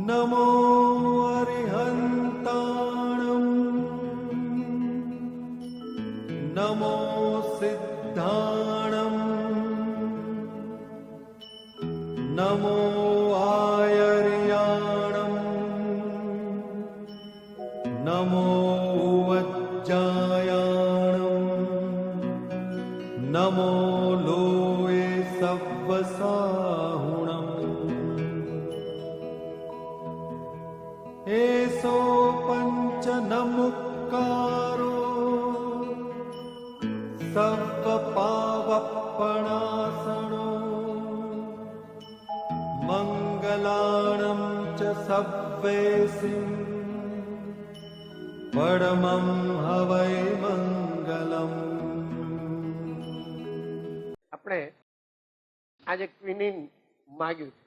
नमो अरिहन्ताणं नमो सिद्धाणं नमो आयर्याणं नमो वज्जायाणं नमो लोये सव्वसाहुणम् एसो पंच नमुक्कारो सव्वपावप्पणासनो मंगलाणं च सव्वेसिं परमं हवै मंगलम्। આપણે આજે ક્વિનિન માગ્યું છે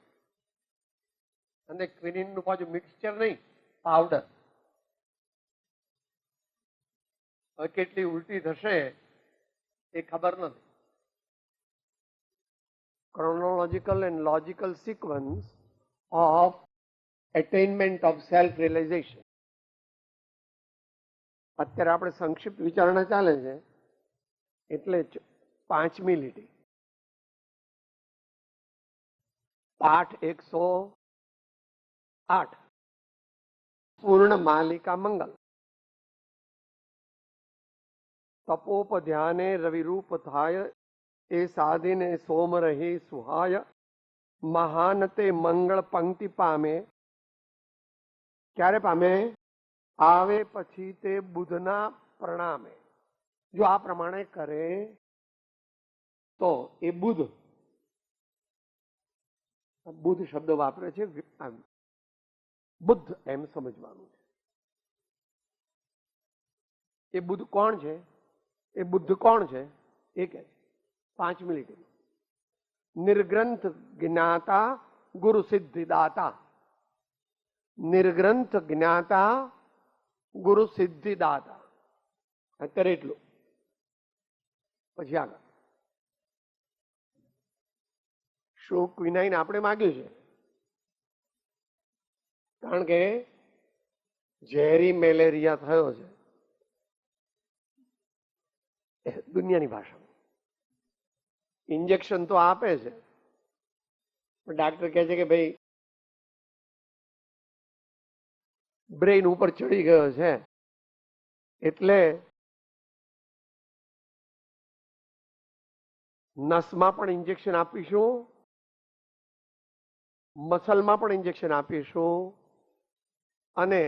અને ક્વિનિન નું પાછું મિક્સચર નહીં, પાવડર. હવે કેટલી ઉલટી થશે એ ખબર નથી. Chronological and logical sequence of attainment of self realization. અત્યારે આપણે સંક્ષિપ્ત વિચારણા ચાલે છે એટલે 5મી લીટી, પાઠ 108, પૂર્ણ માલિકા મંગલ. તપોપ ધ્યાને રવિરૂપ થાય, એ સાધીને સોમ રહી સુહાય. મહાનતે મંગળ પંક્તિ પામે. ક્યારે પામે? આવે પછી તે બુધના પ્રણામે. જો આ પ્રમાણે કરે તો એ બુધ શબ્દ વાપરે છે, બુદ્ધ એમ સમજવાનું છે. એ બુદ્ધ કોણ છે? એ બુદ્ધ કોણ છે એ કહે છે 5મી લીટીમાં. નિર્ગ્રંથ જ્ઞાતા ગુરુ સિદ્ધિદાતા. નિર્ગ્રંથ જ્ઞાતા ગુરુ સિદ્ધિદાતા. અત્યારે એટલું. પછી આગળ શું ક્વિનાઇન આપણે માગ્યું છે? કારણ કે ઝેરી મેલેરિયા થયો છે દુનિયાની ભાષામાં. ઇન્જેક્શન તો આપે છે પણ ડાક્ટર કહે છે કે ભાઈ બ્રેઇન ઉપર ચડી ગયો છે એટલે નસમાં પણ ઇન્જેક્શન આપીશું, મસલમાં પણ ઇન્જેક્શન આપીશું અને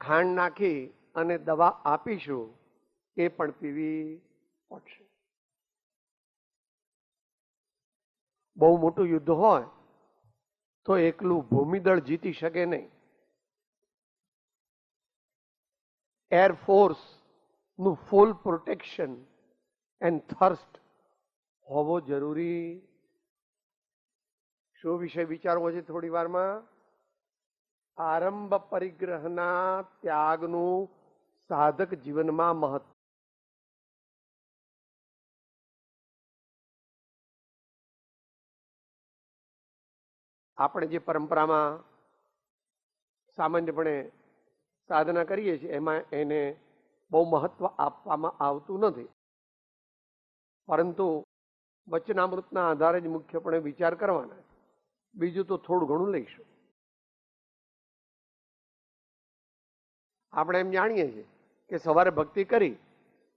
ખાંડ નાખી અને દવા આપીશું, એ પણ પીવી પડશે. બહુ મોટું યુદ્ધ હોય તો એકલું ભૂમિદળ જીતી શકે નહીં. એરફોર્સ નું ફૂલ પ્રોટેક્શન એન્ડ થર્સ્ટ હોવો જરૂરી. શું વિષય વિચારવો છે થોડી વારમાં? આરંભ પરિગ્રહના ત્યાગનું સાધક જીવનમાં મહત્વ. આપણે જે પરંપરામાં સામાન્યપણે સાધના કરીએ છીએ એમાં એને બહુ મહત્વ આપવામાં આવતું નથી, પરંતુ વચનામૃતના આધારે જ મુખ્યપણે વિચાર કરવાના. બીજું તો થોડું ઘણું લઈશું. આપણે એમ જાણીએ છીએ કે સવારે ભક્તિ કરી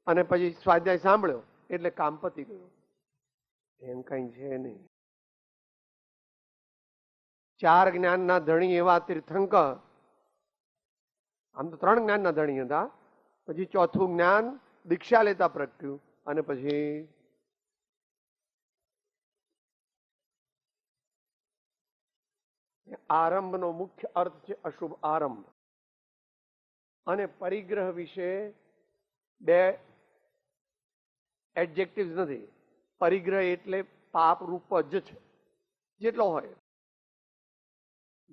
અને પછી સ્વાધ્યાય સાંભળ્યો એટલે કામ પતી ગયું. એમ કઈ છે નહીં. 4 જ્ઞાનના ધણી એવા તીર્થંકર, આમ તો 3 જ્ઞાનના ધણી હતા, પછી 4થું જ્ઞાન દીક્ષા લેતા પ્રગટ્યું અને પછી આરંભનો મુખ્ય અર્થ છે અશુભ આરંભ. અને પરિગ્રહ વિશે 2 એડજેક્ટિવ્સ નથી. પરિગ્રહ એટલે પાપ રૂપ જ છે.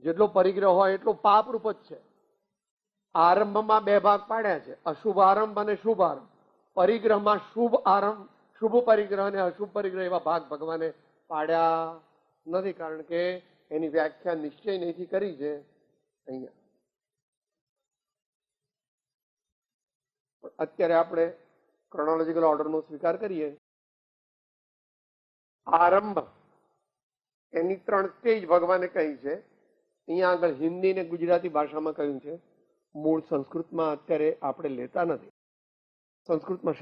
જેટલો પરિગ્રહ હોય એટલો પાપ રૂપ જ છે. આરંભમાં 2 ભાગ પાડ્યા છે, અશુભ આરંભ અને શુભ આરંભ. પરિગ્રહમાં શુભ આરંભ, શુભ પરિગ્રહ અને અશુભ પરિગ્રહ એવા ભાગ ભગવાને પાડ્યા નથી, કારણ કે એની વ્યાખ્યા નિશ્ચય નથી કરી છે અહીંયા. અત્યારે આપણે ક્રોનોલોજીકલ ઓર્ડરનો સ્વીકાર કરીએ. આરંભ એની 3 સ્ટેજ ભગવાને કહી છે. અહીંયા આગળ હિન્દી ને ગુજરાતી ભાષામાં કહ્યું છે. મૂળ સંસ્કૃતમાં અત્યારે આપણે લેતા નથી. સંસ્કૃતમાં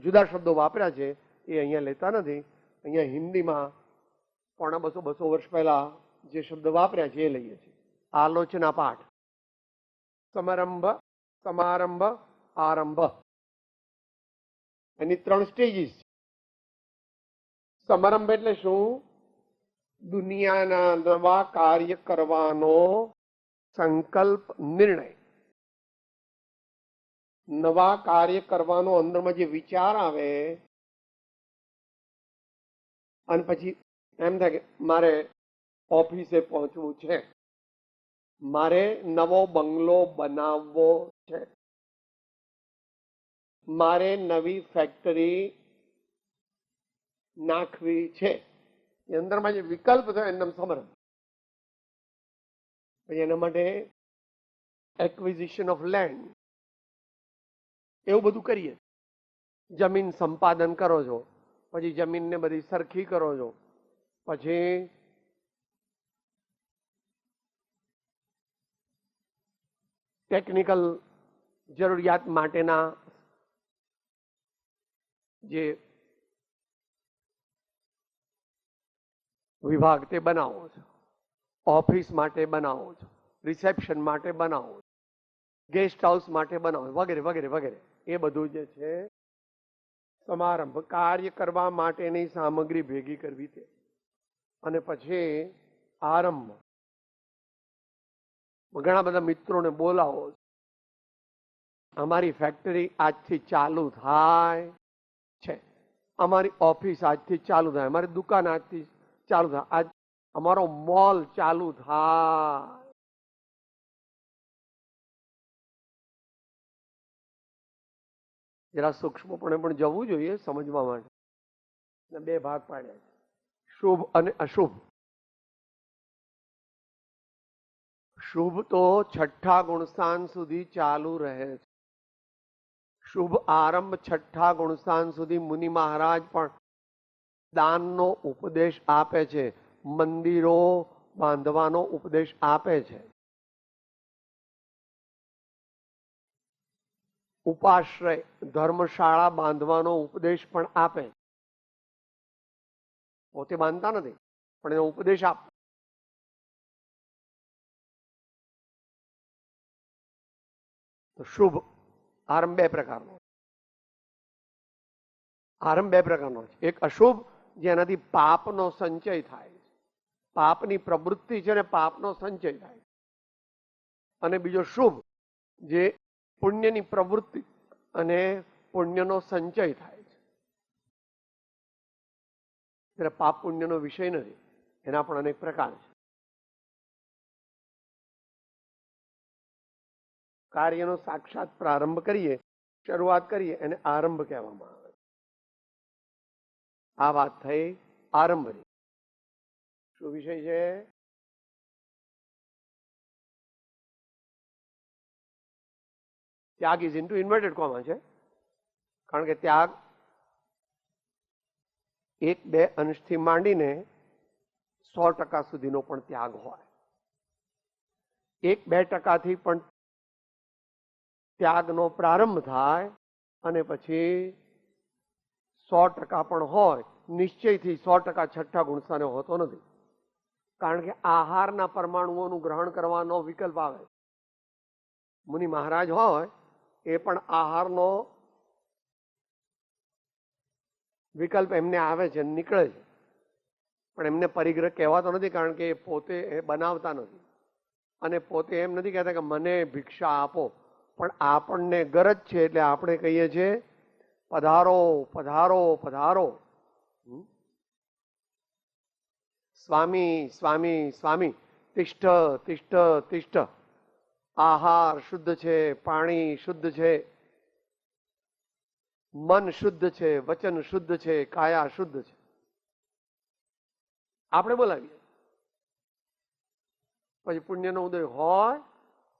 જુદા શબ્દો વાપર્યા છે એ અહીંયા લેતા નથી. અહીંયા હિન્દીમાં 200 વર્ષ પહેલા જે શબ્દ વાપર્યા છે એ લઈએ છીએ. આલોચના પાઠ, સમારંભ, સમારંભ, આરંભ, એની 3 સ્ટેજીસ છે. સમારંભ એટલે શું? દુનિયાના નવા કાર્ય કરવાનો સંકલ્પ, નિર્ણય. નવા કાર્ય કરવાનો અંદરમાં જે વિચાર આવે અને પછી એમ થાય કે મારે ઓફિસે પહોંચવું છે, મારે નવો બંગલો બનાવવો છે, મારે નવી ફેક્ટરી નાખવી છે. એ અંદરમાં જે વિકલ્પ થયો એનું નામ સમારંભ. પછી એના માટે એક્વિઝિશન ઓફ લેન્ડ, એવું બધું કરીએ. જમીન સંપાદન કરો છો, પછી જમીનને બધી સરખી કરો છો, પછી ટેકનિકલ જરૂરિયાત માટેના જે વિભાગ તે બનાવો છો, ઓફિસ માટે બનાવો છો, રિસેપ્શન માટે બનાવો છો, ગેસ્ટ હાઉસ માટે બનાવો, વગેરે વગેરે વગેરે. એ બધું જે છે સમારંભ. કાર્ય કરવા માટેની સામગ્રી ભેગી કરવી તે. અને પછી આરંભ. ઘણા બધા મિત્રોને બોલાવો, અમારી ફેક્ટરી આજથી ચાલુ થાય છે, અમારી ઓફિસ આજથી ચાલુ થાય, અમારી દુકાન આજથી ચાલુ થાય, આજ અમારો મોલ ચાલુ થાય. જરા સૂક્ષ્મપણે પણ જવું જોઈએ સમજવા માટે. 2 ભાગ પાડ્યા છે, શુભ અને અશુભ. શુભ તો 6ઠ્ઠા ગુણસ્થાન સુધી ચાલુ રહે છે. શુભ આરંભ 6ઠ્ઠા ગુણસ્થાન સુધી મુનિ મહારાજ પણ દાનનો ઉપદેશ આપે છે, મંદિરો બાંધવાનો ઉપદેશ આપે છે, ઉપાશ્રય ધર્મશાળા બાંધવાનો ઉપદેશ પણ આપે. પોતે બાંધતા નથી પણ એનો ઉપદેશ આપે. તો શુભ આરંભ 2 પ્રકારનો. આરંભ 2 પ્રકારનો છે. એક અશુભ, જેનાથી પાપનો સંચય થાય, પાપની પ્રવૃત્તિ છે ને પાપનો સંચય થાય. અને બીજો શુભ, જે પુણ્યની પ્રવૃત્તિ અને પુણ્યનો સંચય થાય છે. એટલે પાપ પુણ્યનો વિષય નથી, એના પણ અનેક પ્રકાર છે. કાર્યનો સાક્ષાત પ્રારંભ કરીએ, શરૂઆત કરીએ, એને આરંભ કહેવામાં આવે. આ વાત થઈ આરંભની. શું વિષય છે? ત્યાગ ઇઝ ઇન્ટુ ઇન્વર્ટેડ કોમા છે, કારણ કે ત્યાગ 1-2 અંશથી માંડીને 100% સુધીનો પણ ત્યાગ હોય. 1-2% પણ ત્યાગનો પ્રારંભ થાય અને પછી 100% પણ હોય. નિશ્ચયથી 100% 6ઠ્ઠા ગુણસ્થાને હોતો નથી, કારણ કે આહારના પરમાણુઓનું ગ્રહણ કરવાનો વિકલ્પ આવે. મુનિ મહારાજ હોય એ પણ આહારનો વિકલ્પ એમને આવે છે, નીકળે છે, પણ એમને પરિગ્રહ કહેવાતો નથી, કારણ કે એ પોતે એ બનાવતા નથી અને પોતે એમ નથી કહેતા કે મને ભિક્ષા આપો, પણ આપણને ગરજ છે એટલે આપણે કહીએ છીએ પધારો પધારો પધારો. સ્વામી સ્વામી સ્વામી, તિષ્ઠ તિષ્ઠ તિષ્ઠ. આહાર શુદ્ધ છે, પાણી શુદ્ધ છે, મન શુદ્ધ છે, વચન શુદ્ધ છે, કાયા શુદ્ધ છે. આપણે બોલાવીએ. પછી પુણ્યનો ઉદય હોય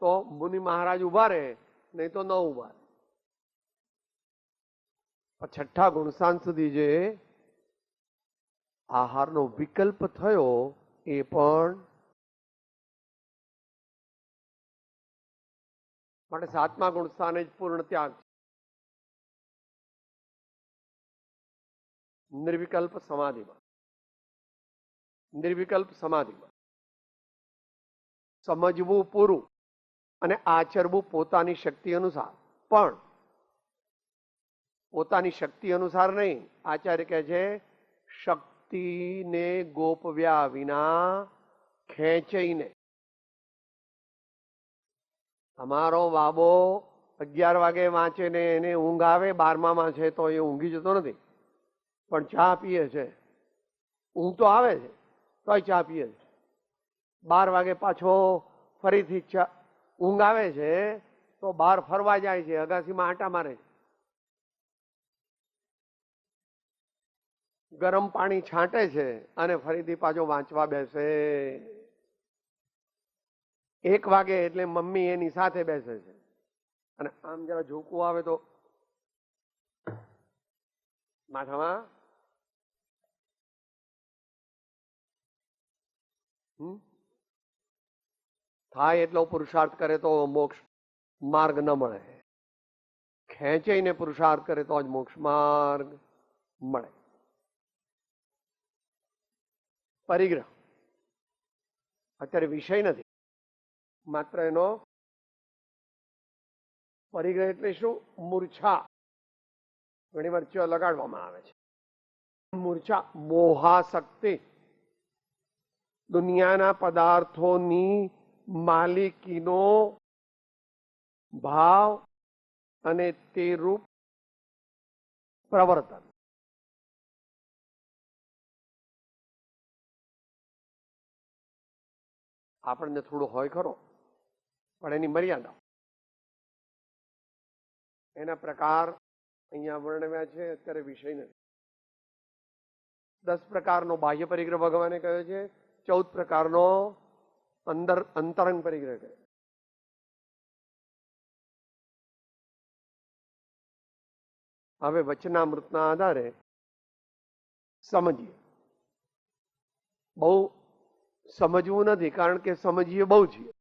તો મુનિ મહારાજ ઉભા રહે, નહીં તો ન ઉભા રહે. છઠ્ઠા ગુણસ્થાન સુધી જે આહારનો વિકલ્પ થયો એ પણ માટે સાતમા ગુણસ્થાને જ પૂર્ણ ત્યાગ છે. નિર્વિકલ્પ સમાધિમાં સમજવું પૂરું અને આચરવું પોતાની શક્તિ અનુસાર. પણ પોતાની શક્તિ અનુસાર નહીં, આચાર્ય કહે છે શક્તિને ગોપવ્યા વિના ખેંચીને. તમારો બાબો 11 વાગે વાંચે ને એને ઊંઘ આવે, 12માં છે તો એ ઊંઘી જતો નથી, પણ ચા પીએ છે. ઊંઘ તો આવે છે તોય ચા પીએ છે. 12 વાગે પાછો ફરીથી ઊંઘ આવે છે તો બહાર ફરવા જાય છે, અગાસીમાં આંટા મારે છે. ગરમ પાણી છાંટે છે અને ફરીથી પાછો વાંચવા બેસે. 1 વાગે એટલે મમ્મી એની સાથે બેસે છે અને આમ જરા ઝોકું આવે તો માથામાં થાય એટલો પુરુષાર્થ કરે તો મોક્ષ માર્ગ ન મળે. ખેંચીને પુરુષાર્થ કરે તો જ મોક્ષ માર્ગ મળે. પરિગ્રહ અત્યારે વિષય નથી, માત્ર એનો પરિગ્રહ એટલે શું? મૂર્છા. ઘણી વાર ચ લગાડવામાં આવે છે. મૂર્છા મોહાશક્તિ, દુનિયાના પદાર્થોની માલિકીનો ભાવ અને તે રૂપ પ્રવર્તન. આપણને થોડું હોય ખરો, પણ એની મર્યાદા. એના પ્રકાર અહીંયા વર્ણવ્યા છે, અત્યારે વિષય નથી. 10 પ્રકારનો બાહ્ય પરિગ્રહ ભગવાને કહ્યો છે, 14 પ્રકારનો અંતરંગ પરિગ્રહ કહ્યો. હવે વચનામૃતના આધારે સમજીએ. બહુ સમજવું નથી, કારણ કે સમજીએ બહુ છીએ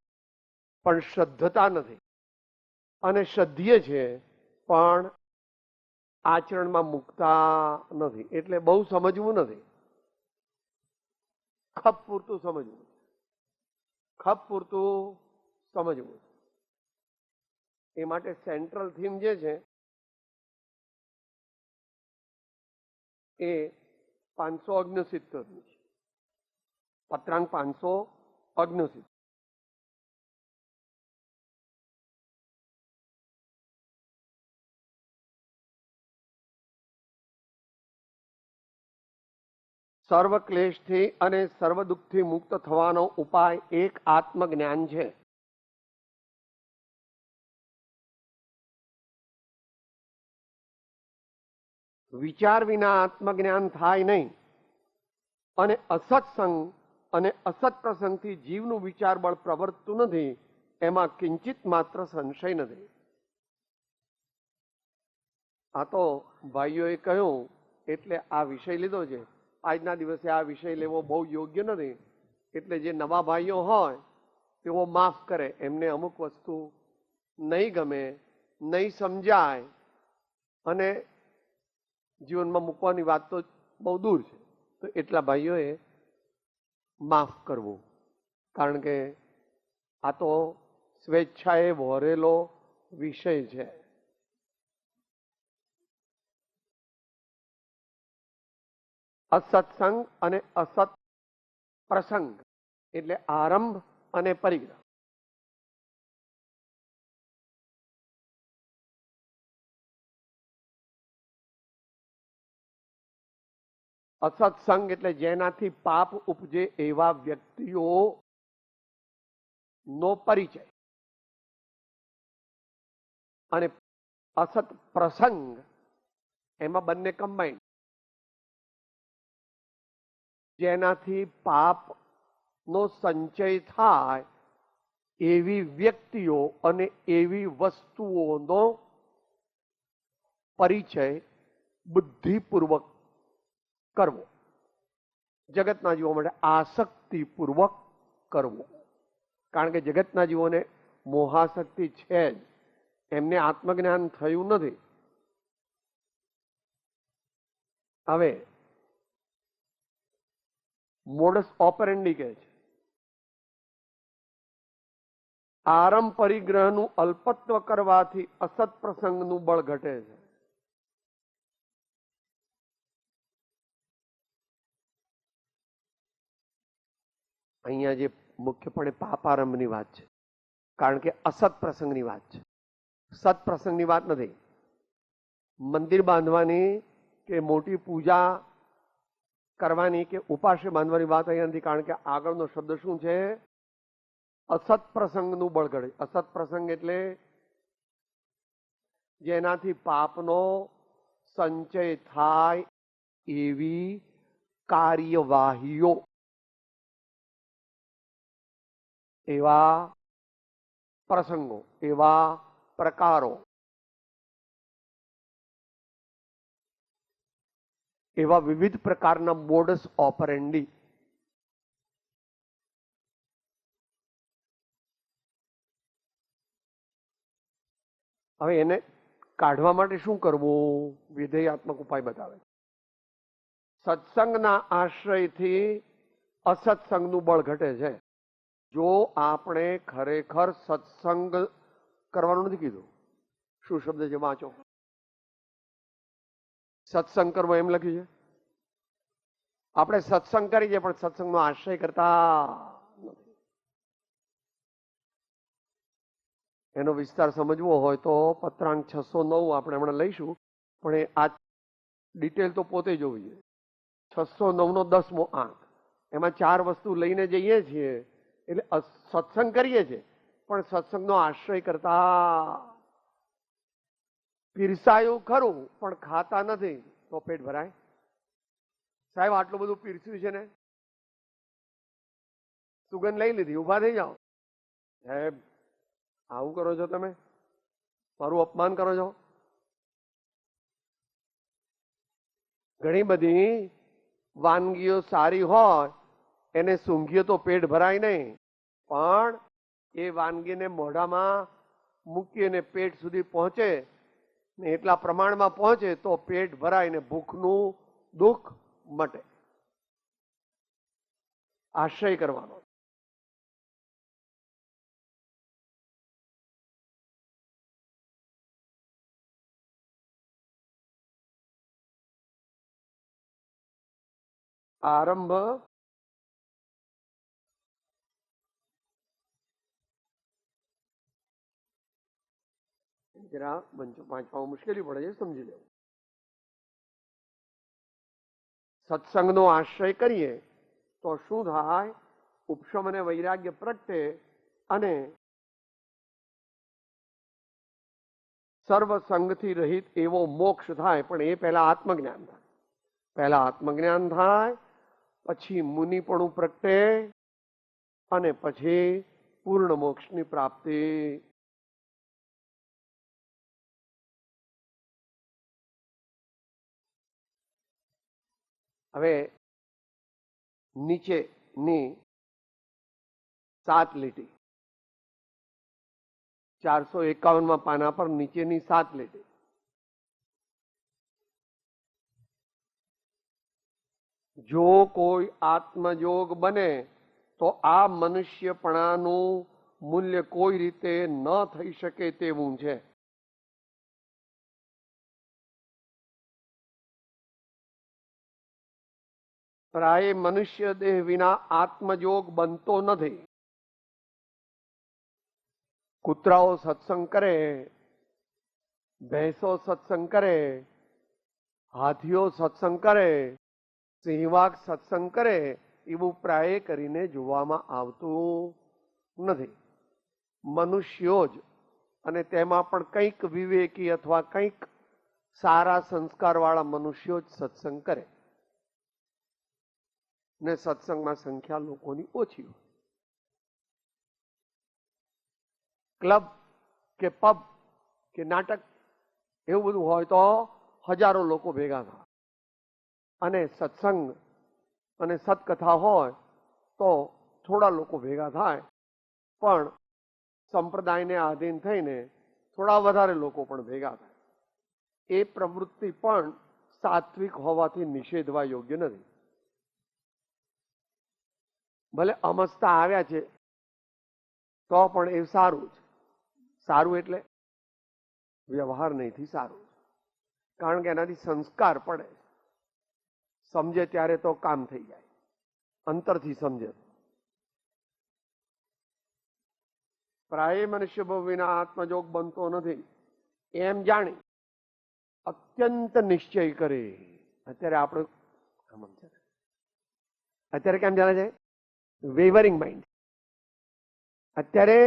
પણ શ્રદ્ધતા નથી, અને શ્રદ્ધીય છે પણ આચરણમાં મૂકતા નથી. એટલે બહુ સમજવું નથી, ખપ પૂરતું સમજવું. એ માટે સેન્ટ્રલ થીમ જે છે એ 569 ની છે. પત્રાંક 569. સર્વ ક્લેશથી અને સર્વ દુઃખથી મુક્ત થવાનો ઉપાય એક આત્મજ્ઞાન છે. વિચાર વિના આત્મજ્ઞાન થાય નહીં, અને અસત્સંગ અને અસત પ્રસંગથી જીવનું વિચાર બળ પ્રવર્તતું નથી, એમાં કિંચિત માત્ર સંશય નથી. આ તો ભાઈઓએ કહ્યું એટલે આ વિષય લીધો છે. આજના દિવસે આ વિષય લેવો બહુ યોગ્ય નથી, એટલે જે નવા ભાઈઓ હોય તેઓ માફ કરે. એમને અમુક વસ્તુ નહીં ગમે, નહીં સમજાય, અને જીવનમાં મૂકવાની વાત તો બહુ દૂર છે. તો એટલા ભાઈઓએ માફ કરવું, કારણ કે આ તો સ્વેચ્છાએ વહોરેલો વિષય છે. અસત્સંગ અને અસત પ્રસંગ એટલે આરંભ અને પરિગ્રહ. અસત્સંગ એટલે જેનાથી પાપ ઉપજે એવા વ્યક્તિઓ નો પરિચય, અને અસત પ્રસંગ એમાં બંને કમ્બાઈન. જેનાથી પાપનો સંચય થાય એવી વ્યક્તિઓ અને એવી વસ્તુઓનો પરિચય બુદ્ધિપૂર્વક કરવો, જગતના જીવો માટે આસક્તિપૂર્વક કરવો. કારણ કે જગતના જીવોને મોહાશક્તિ છે જ, એમને આત્મજ્ઞાન થયું નથી. હવે મોડસ ઓપરેન્ડી કહે છે, આરંભ પરિગ્રહનું અલ્પત્વ કરવાથી અસત પ્રસંગનું બળ ઘટે છે. અહીંયા જે મુખ્યપણે પાપારંભની વાત છે, કારણ કે અસત પ્રસંગની વાત છે, સત પ્રસંગની વાત નથી. મંદિર બાંધવાની કે મોટી પૂજા કરવાની કે ઉપાશ્ય બાંધવાની વાત અહીંયા નથી. કારણ કે આગળનો શબ્દ શું છે? અસત પ્રસંગનું બળ ઘડે. અસત પ્રસંગ એટલે જેનાથી પાપનો સંચય થાય એવી કાર્યવાહીઓ, એવા પ્રસંગો, એવા પ્રકારો, એવા વિવિધ પ્રકારના મોડસ ઓપરેન્ડી. હવે એને કાઢવા માટે શું કરવું? વિધેયાત્મક ઉપાય બતાવે. સત્સંગના આશ્રયથી અસત્સંગનું બળ ઘટે છે. જો આપણે ખરેખર સત્સંગ કરવાનું નથી કીધું. શું શબ્દ છે? વાંચો. સત્સંગ કરવો એમ લખ્યું છે. આપણે સત્સંગ કરી છે પણ સત્સંગનો આશ્રય કરતા નથી. એનો વિસ્તાર સમજવો હોય તો પત્રાંક 609 આપણે હમણાં લઈશું, પણ આ ડિટેલ તો પોતે જોવી જોઈએ. 609 નો 10મો આંક, એમાં 4 વસ્તુ લઈને જઈએ છીએ. એટલે સત્સંગ કરીએ છીએ પણ સત્સંગનો આશ્રય કરતા, પીરસાયું ખરું પણ ખાતા નથી તો પેટ ભરાય? સાહેબ આટલું બધું પીરસ્યું છે ને, સુગંધ લઈ લીધી, ઉભા થઈ જાઓ. સાહેબ આવું કરો છો તમે, મારું અપમાન કરો છો. ઘણી બધી વાનગીઓ સારી હોય, એને સૂંઘીએ તો પેટ ભરાય નહીં, પણ એ વાનગીને મોઢામાં મૂકીને પેટ સુધી પહોંચે ને એટલા પ્રમાણમાં પહોંચે તો પેટ ભરાય ને ભૂખનું દુઃખ મટે. આશ્રય કરવાનો. આરંભ જરા વાંચવામાં મુશ્કેલી પડે છે, સમજી લેવું. સત્સંગનો આશ્રય કરીએ તો શું થાય? ઉપશમ અને વૈરાગ્ય પ્રગટે અને સર્વ સંગથી રહિત એવો મોક્ષ થાય. પણ એ પહેલા આત્મજ્ઞાન થાય. પહેલા આત્મજ્ઞાન થાય, પછી મુનિપણું પ્રગટે અને પછી પૂર્ણ મોક્ષની પ્રાપ્તિ. હવે નીચેની 7 લીટી, 451 પાના પર નીચેની 7 લીટી. જો કોઈ આત્મયોગ બને તો આ મનુષ્યપણાનું મૂલ્ય કોઈ રીતે ન થઈ શકે તેવું છે. પ્રાય મનુષ્ય દેહ વિના આત્મયોગ બનતો નથી. કૂતરાઓ સત્સંગ કરે, ભેંસો સત્સંગ કરે, હાથીઓ સત્સંગ કરે, સિંહવાગ સત્સંગ કરે, એવું પ્રાય કરીને જોવામાં આવતું નથી. મનુષ્યો જ, અને તેમાં પણ કંઈક વિવેકી અથવા કંઈક સારા સંસ્કારવાળા મનુષ્યો જ સત્સંગ કરે. ને સત્સંગમાં સંખ્યા લોકોની ઓછી હોય. ક્લબ કે પબ કે નાટક એવું બધું હોય તો હજારો લોકો ભેગા થાય, અને સત્સંગ અને સત્કથા હોય તો થોડા લોકો ભેગા થાય, પણ સંપ્રદાયને આધીન થઈને થોડા વધારે લોકો પણ ભેગા થાય. એ પ્રવૃત્તિ પણ સાત્વિક હોવાથી નિષેધવા યોગ્ય નથી. ભલે અમસ્તા આવ્યા છે તો પણ એ સારું છે. સારું એટલે વ્યવહાર નહીંથી સારું, કારણ કે એનાથી સંસ્કાર પડે. સમજે ત્યારે તો કામ થઈ જાય, અંતરથી સમજે. પ્રાય મનુષ્ય ભવ વિના આત્મજોગ બનતો નથી એમ જાણી અત્યંત નિશ્ચય કરે. અત્યારે આપણું અત્યારે કેમ ચાલે છે? Wavering mind. અત્યારે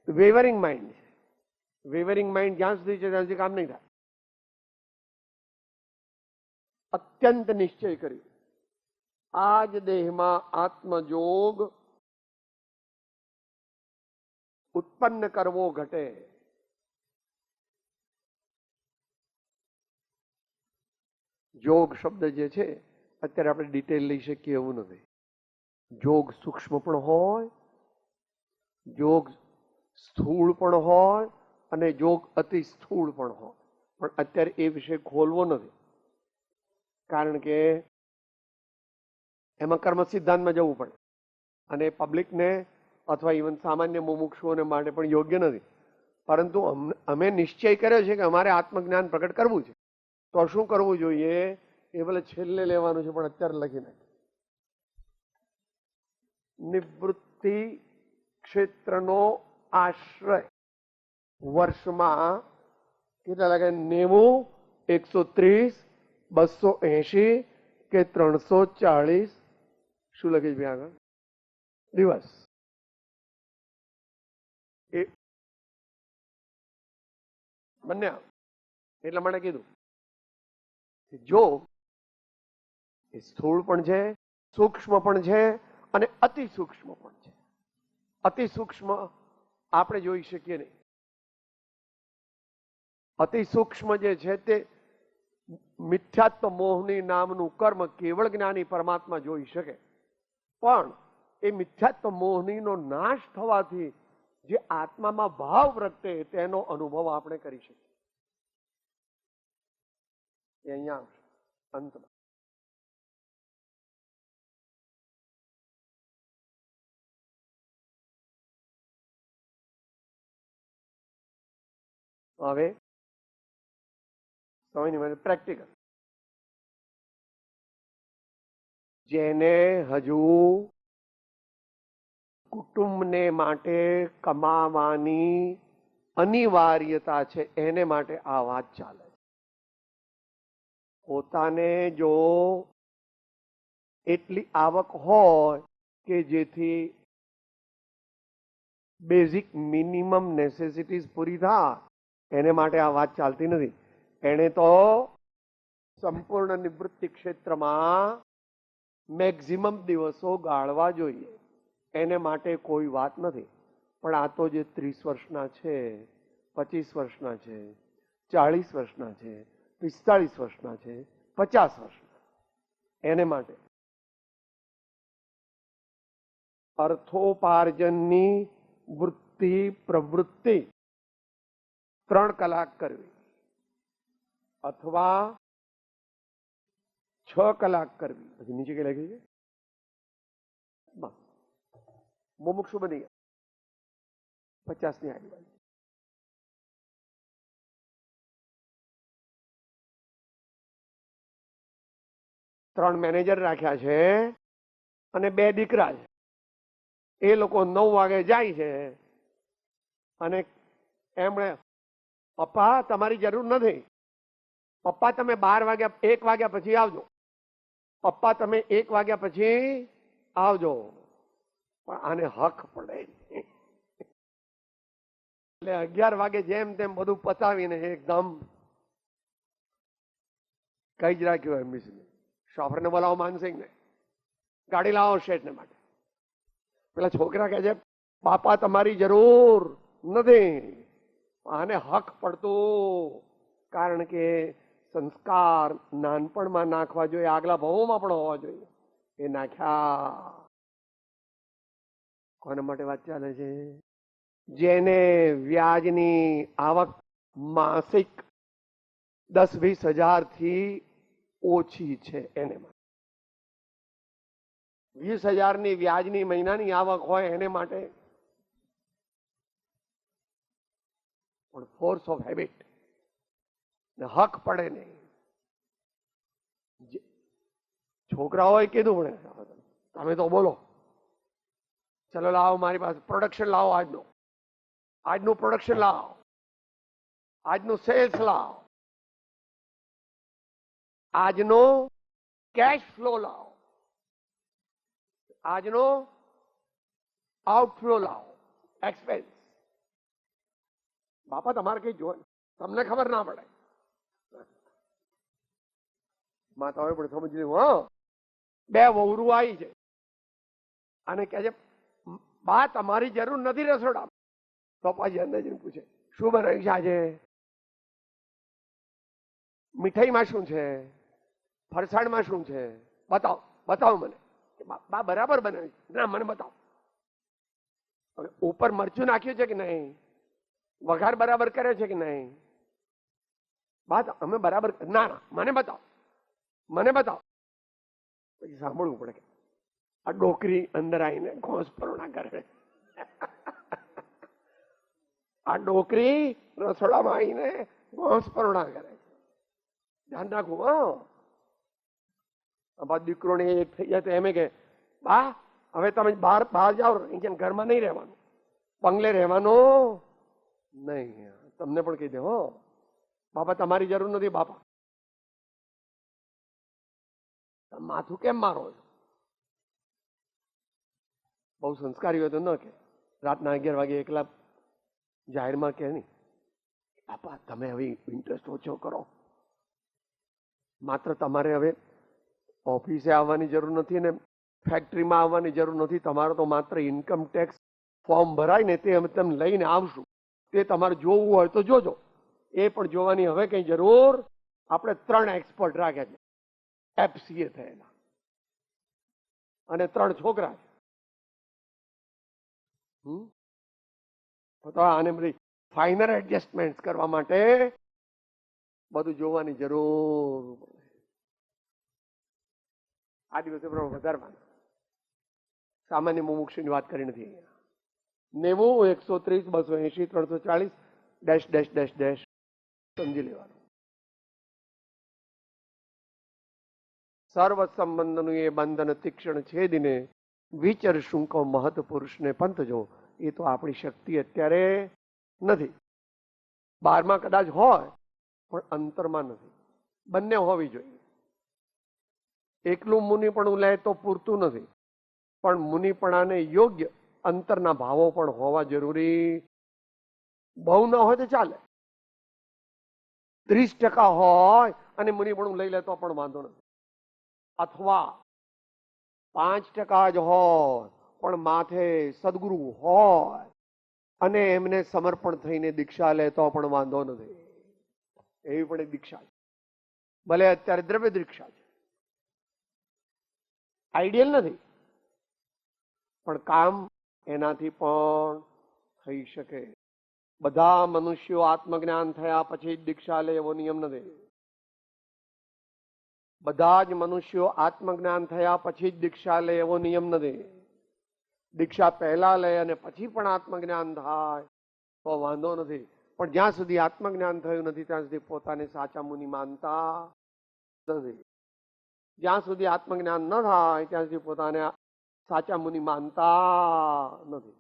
વેવરિંગ માઇન્ડ છે. વેવરિંગ માઇન્ડ જ્યાં સુધી છે ત્યાં સુધી કામ નહીં થાય. અત્યંત નિશ્ચય કર્યું આ જ દેહમાં આત્મજોગ ઉત્પન્ન કરવો ઘટે. જોગ શબ્દ જે છે અત્યારે આપણે ડિટેલ લઈ શકીએ એવું નથી. જોગ સૂક્ષ્મ પણ હોય, જોગ સ્થૂળ પણ હોય, અને જોગ અતિ સ્થૂળ પણ હોય. પણ અત્યારે એ વિષય ખોલવો નથી, કારણ કે એમાં કર્મ સિદ્ધાંતમાં જવું પડે, અને પબ્લિકને અથવા ઇવન સામાન્ય મુમુક્ષુઓને માટે પણ યોગ્ય નથી. પરંતુ અમે નિશ્ચય કર્યો છે કે અમારે આત્મજ્ઞાન પ્રગટ કરવું છે, તો શું કરવું જોઈએ એ ભલે છેલ્લે લેવાનું છે, પણ અત્યારે લખી નાખીએ. નિવૃત્તિ ક્ષેત્રનો આશ્રય વર્ષમાં કેટલા લાગે? 90, 130, 280 કે 340 શું લખીશ ભાઈ આગળ? દિવસ. એ બંને એટલા માટે કીધું જો એ સ્થૂળ પણ છે, સૂક્ષ્મ પણ છે, અને અતિ સૂક્ષ્મ પણ છે. અતિ સૂક્ષ્મ આપણે જોઈ શકીએ નહીં. અતિ સૂક્ષ્મ જે છે તે મિથ્યાત્વ મોહની નામનું કર્મ કેવળ જ્ઞાની પરમાત્મા જોઈ શકે, પણ એ મિથ્યાત્વ મોહનીનો નાશ થવાથી જે આત્મામાં ભાવ પ્રગટે તેનો અનુભવ આપણે કરી શકીએ. એ અહીંયા આવશે અંતમાં. હવે સમયની મને પ્રેક્ટિકલ. જેને હજુ કુટુંબને માટે કમાવાની અનિવાર્યતા છે એને માટે આ વાત ચાલે છે. પોતાને જો એટલી આવક હોય કે જેથી બેઝિક મિનિમમ નેસેસિટીઝ પૂરી થાય, એને માટે આ વાત ચાલતી નથી. એને તો સંપૂર્ણ નિવૃત્તિ ક્ષેત્રમાં મેક્સિમમ દિવસો ગાળવા જોઈએ, એને માટે કોઈ વાત નથી. પણ આ તો જે 30 વર્ષના છે, 25 વર્ષના છે, 40 વર્ષના છે, 45 વર્ષના છે, 50 વર્ષના, એને માટે અર્થોપાર્જનની વૃત્તિ પ્રવૃત્તિ 3 કલાક કરવી અથવા 6 કલાક કરવી. પછી નીચે કઈ લખી છે? મુમુક્ષુ બની ગયા 50 ની આજુબાજુ. ત્રણ મેનેજર રાખ્યા છે અને 2 દીકરા છે. એ લોકો 9 વાગે જાય છે અને એમણે, પપ્પા તમારી જરૂર નથી, પપ્પા તમે 12 વાગ્યા 1 વાગ્યા પછી આવજો, પપ્પા તમે 1 વાગ્યા પછી આવજો. પણ આને હક પડે એટલે 11 વાગે જેમ તેમ બધું પતાવીને એકદમ કઈ જ રાખ્યું એમ શોફરને બોલાવો માનસિંહ ને. ગાડી લાવો શેઠને માટે. પેલા છોકરા કહે છે બાપા તમારી જરૂર નથી. આને હક પડતો, કારણ કે સંસ્કાર નાનપણમાં નાખવા જોઈએ, આગલા ભાવોમાં પણ હોવા જોઈએ. એ નાખ્યા. કોના માટે વાત ચાલે છે? જેને વ્યાજની આવક માસિક 10-20 હજારથી ઓછી છે એને માટે. 20,000ની વ્યાજની મહિનાની આવક હોય એને માટે પણ ફોર્સ ઓફ હેબિટ ને હક પડે નહીં. છોકરાઓએ કીધું મને તમે તો બોલો, ચલો લાવો મારી પાસે પ્રોડક્શન લાવો, આજનું પ્રોડક્શન લાવો, આજનું સેલ્સ લાવો, આજનો કેશ ફ્લો લાવો, આજનો આઉટફ્લો લાવો, એક્સપેન્સ. બાપા તમારે કઈ જોવે, તમને ખબર ના પડે. માતાઓએ પણ સમજી લીધું. હા, 2 વહુરું આવી છે અને કહે છે બા તમારી જરૂર નથી રસોડા. તો પછી અંદર જઈને પૂછે શું બનાવ્યું છે આજે? મીઠાઈમાં શું છે? ફરસાણમાં શું છે? બતાવો, બતાવો મને. બા બરાબર બનાવ્યું? ના, મને બતાવો. ઉપર મરચું નાખ્યું છે કે નહીં? વઘાર બરાબર કરે છે કે નહીં? બા અમે બરાબર, ના ના મને બતાવો, મને બતાવો. પછી સાંભળવું પડે કે આ ડોકરી અંદર આવીને ઘોંસ પરોણા કરે. આ ડોકરી રસોડામાં આવીને ઘોંસ પરોણા કરે. ધ્યાન રાખવું. દીકરોને એક થઈ જાય તો એમ કે બા હવે તમે બહાર જાઓ, ઘરમાં નહીં રહેવાનું, બંગલે રહેવાનું નહીં. તમને પણ કહી દે હો બાપા તમારી જરૂર નથી. બાપા માથું કેમ મારો છો? બહુ સંસ્કારી હોય તો ન કે રાતના 11 વાગે એકલા જાહેરમાં કે નહીં બાપા તમે હવે ઇન્ટરેસ્ટ ઓછો કરો, માત્ર તમારે હવે ઓફિસે આવવાની જરૂર નથી ને ફેક્ટરીમાં આવવાની જરૂર નથી. તમારે તો માત્ર ઇન્કમ ટેક્સ ફોર્મ ભરાય ને તે અમે તમે લઈને આવશું. તે તમારે જોવું હોય તો જોજો. એ પણ જોવાની હવે કઈ જરૂર. આપણે 3 એક્સપર્ટ રાખ્યા છે, FCA થયેલા, અને 3 છોકરા છે. તો આને બધી ફાઇનલ એડજસ્ટમેન્ટ કરવા માટે બધું જોવાની જરૂર પડે. આ દિવસે વધારવાના. સામાન્ય મુમુક્ષુની વાત કરી નથી અહીંયા. 90, 130, 280, 340 ડેશ ડેશ ડેશ ડેશ સમજી લેવાનું. સર્વ સંબંધનું એ બંધન તીક્ષ્ણ છેદીને વિચર શું કહો મહત પુરુષને પંથ જો. એ તો આપણી શક્તિ અત્યારે નથી. 12માં કદાચ હોય પણ અંતરમાં નથી. બંને હોવી જોઈએ. એકલું મુનિપણું લે તો પૂરતું નથી, પણ મુનિપણાને યોગ્ય અંતરના ભાવો પણ હોવા જરૂરી. બહુ ન હોય તો ચાલે, 30% હોય અને મુનિપણું લઈ લે તો પણ વાંધો નથી. અથવા 5% જ હોય પણ માથે સદગુરુ હોય અને એમને સમર્પણ થઈને દીક્ષા લે તો પણ વાંધો નથી. એવી પણ એક દીક્ષા છે. ભલે અત્યારે દ્રવ્ય દીક્ષા છે, આઈડિયલ નથી, પણ કામ એનાથી પણ થઈ શકે. બધા મનુષ્યો આત્મજ્ઞાન થયા પછી દીક્ષા લે એવો નિયમ નથી. બધા જ મનુષ્યો આત્મજ્ઞાન થયા પછી જ દીક્ષા લે એવો નિયમ નથી. દીક્ષા પહેલા લે અને પછી પણ આત્મજ્ઞાન થાય તો વાંધો નથી. પણ જ્યાં સુધી આત્મજ્ઞાન થયું નથી ત્યાં સુધી પોતાને સાચા મુનિ માનતા નથી. જ્યાં સુધી આત્મજ્ઞાન ન થાય ત્યાં સુધી પોતાને સાચા મુનિ માનતા નથી.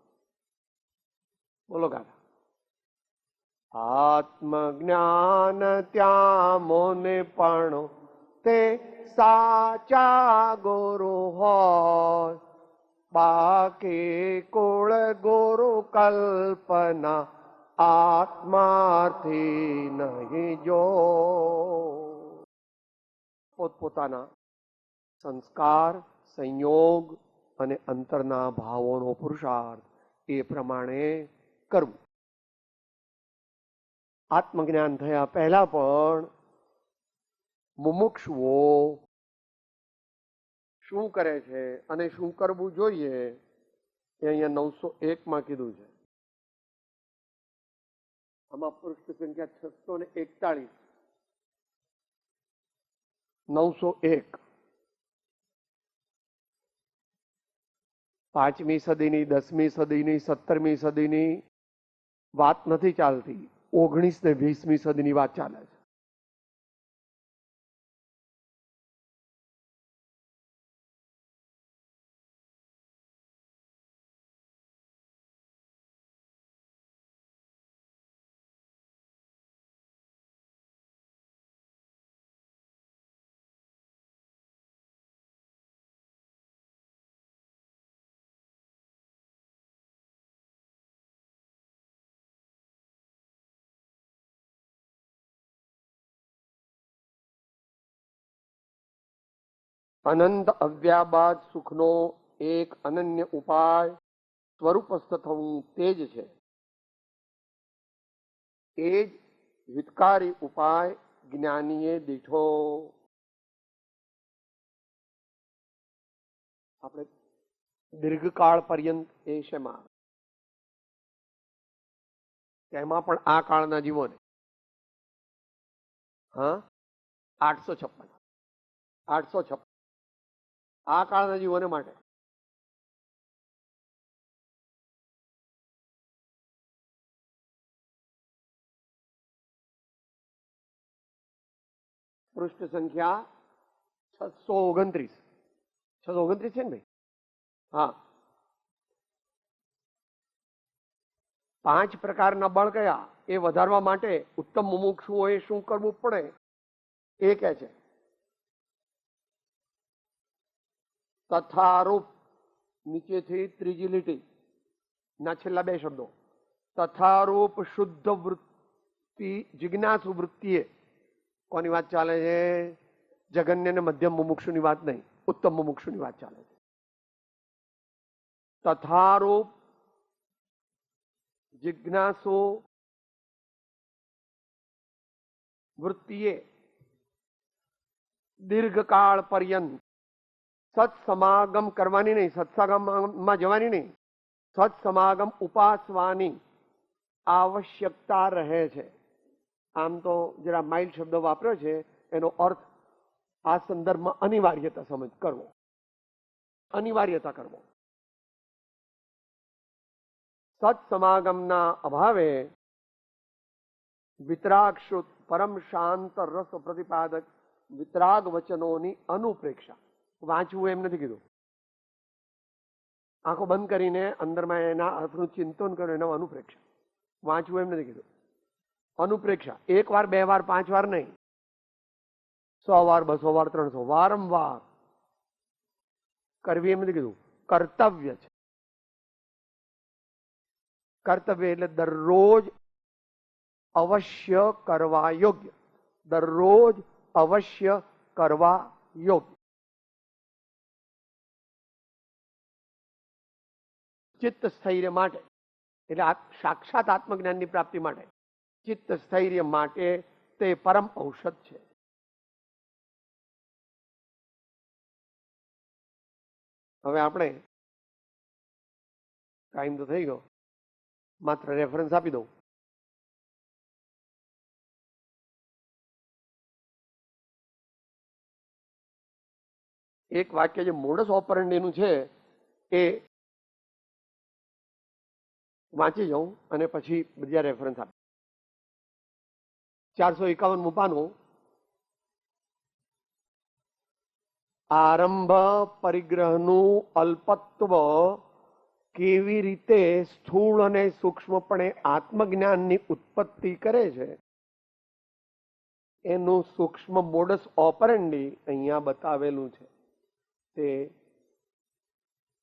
બોલો કાકા. આત્મજ્ઞાન ત્યાં મોને પણ તે સાચા ગુરુ હોય, બાકી કુળ ગુરુ કલ્પના આત્માથી નહીં જો. પોતપોતાના સંસ્કાર સંયોગ અને અંતરના ભાવોનો પુરુષાર્થ એ પ્રમાણે કરવું. આત્મજ્ઞાન થયા પહેલા પણ મુમુક્ષુઓ શું કરે છે અને શું કરવું જોઈએ એ અહીંયા 901 કીધું છે. આમાં પૃષ્ઠ સંખ્યા 641. 901. 5મી સદીની, 10મી સદીની, 17મી સદીની વાત નથી ચાલતી. 19 ને 20મી સદીની વાત ચાલે છે. અનંત અવ્યાબાદ સુખનો એક અનન્ય ઉપાય સ્વરૂપસ્થ થવું તે જ છે. એ જ હિતકારી ઉપાય જ્ઞાનીએ દીઠો. આપણે દીર્ઘકાળ પર્યંત એ શેમાં તેમાં પણ આ કાળના જીવોને 856 આ કાળના જીવોને માટે પૃષ્ઠ સંખ્યા 629. 629 છે ને ભાઈ? હા. 5 પ્રકારના બળ કયા એ વધારવા માટે ઉત્તમ મુમુક્ષુઓએ શું કરવું પડે એ કહે છે. તથારૂપ, નીચેથી ત્રીજી લીટી ના છેલ્લા 2 શબ્દો. તથારૂપ શુદ્ધ વૃત્તિ જિજ્ઞાસુ વૃત્તિએ. કોની વાત ચાલે છે? જગન્ય ને મધ્યમ મુમુક્ષુની વાત નહીં, ઉત્તમ મુમુક્ષુની વાત ચાલે છે. તથારૂપ જિજ્ઞાસુ વૃત્તિએ દીર્ઘકાળ પર્યંત સત્સમાગમ કરવાની નહીં, સત્સંગમાં જવાની નહીં, સત્સમાગમ ઉપાસવાની આવશ્યકતા રહે છે. આમ તો જરા માઇલ્ડ શબ્દ વાપર્યો છે, એનો અર્થ આ સંદર્ભમાં અનિવાર્યતા સમજ કરવો, અનિવાર્યતા કરવો. સત્સમાગમના અભાવે વિતરાગ શુદ્ધ પરમ શાંત રસ પ્રતિપાદક વિતરાગ વચનોની અનુપ્રેક્ષા. વાંચવું એમ નથી કીધું. આંખો બંધ કરીને અંદરમાં એના અર્થનું ચિંતન કરો, એના અનુપ્રેક્ષા. વાંચવું એમ નથી કીધું. અનુપ્રેક્ષા 1 વાર 2 વાર 5 વાર નહીં, 100 વાર 200 વાર 300 વારંવાર કરવી એમ નથી કીધું. કર્તવ્ય છે. કર્તવ્ય એટલે દરરોજ અવશ્ય કરવા યોગ્ય. દરરોજ અવશ્ય કરવા યોગ્ય. ચિત્ત સ્થૈર્ય માટે એટલે સાક્ષાત આત્મજ્ઞાનની પ્રાપ્તિ માટે, ચિત્ત સ્થૈર્ય માટે તે પરમ ઔષધ છે. હવે આપણે ટાઈમ તો થઈ ગયો, માત્ર રેફરન્સ આપી દઉં. એક વાક્ય જે મોડસ ઓપરન્ડીનું છે એ વાંચી જાઉં અને પછી બીજા રેફરન્સ આપી. 451 પાનું. આરંભ પરિગ્રહનું અલ્પત્વ કેવી રીતે સ્થૂળ અને સૂક્ષ્મપણે આત્મજ્ઞાનની ઉત્પત્તિ કરે છે એનું સૂક્ષ્મ મોડસ ઓપરન્ડી અહીંયા બતાવેલું છે. તે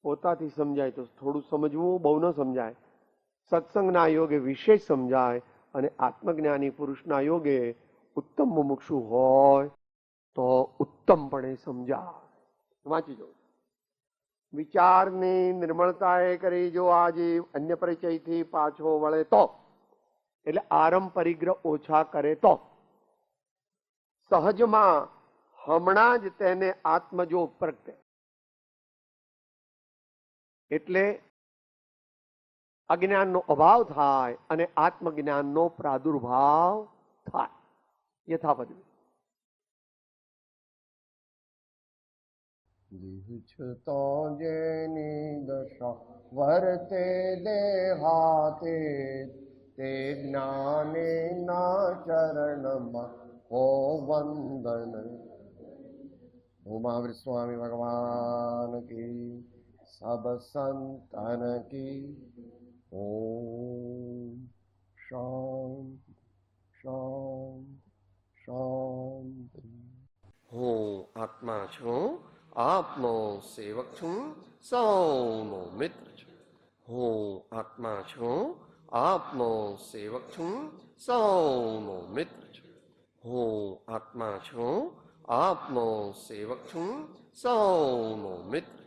પોતાથી સમજાય તો થોડું સમજવું, બહુ ન સમજાય. સત્સંગના યોગે વિશેષ સમજાય અને આત્મજ્ઞાની પુરુષના યોગે ઉત્તમ મુમુક્ષુ હોય તો ઉત્તમપણે સમજાય. વાંચી જાઉં. વિચારની નિર્મળતાએ કરી જો આ જીવ અન્ય પરિચયથી પાછો વળે તો, એટલે આરંભ પરિગ્રહ ઓછા કરે તો સહજમાં હમણાં જ તેને આત્મજો પ્રગટે. એટલે અજ્ઞાનનો અભાવ થાય અને આત્મજ્ઞાનનો પ્રાદુર્ભાવ થાય. યથાપદ દીક્ષતો જેની દશા વર્તે દેહાતે તે જ્ઞાને ના ચરણમાં હો વંદન. ઉમાવીર સ્વામી ભગવાન કી, સબ સંતન કી. ઓમ શાંતિ શાંતિ શાંતિ. હું આત્મા છું, આપનો સેવક છું, સૌનો મિત્ર છું. હું આત્મા છું, આપનો સેવક છું, સૌનો મિત્ર છું. હું આત્મા છું, આપનો સેવક છું, સૌનો મિત્ર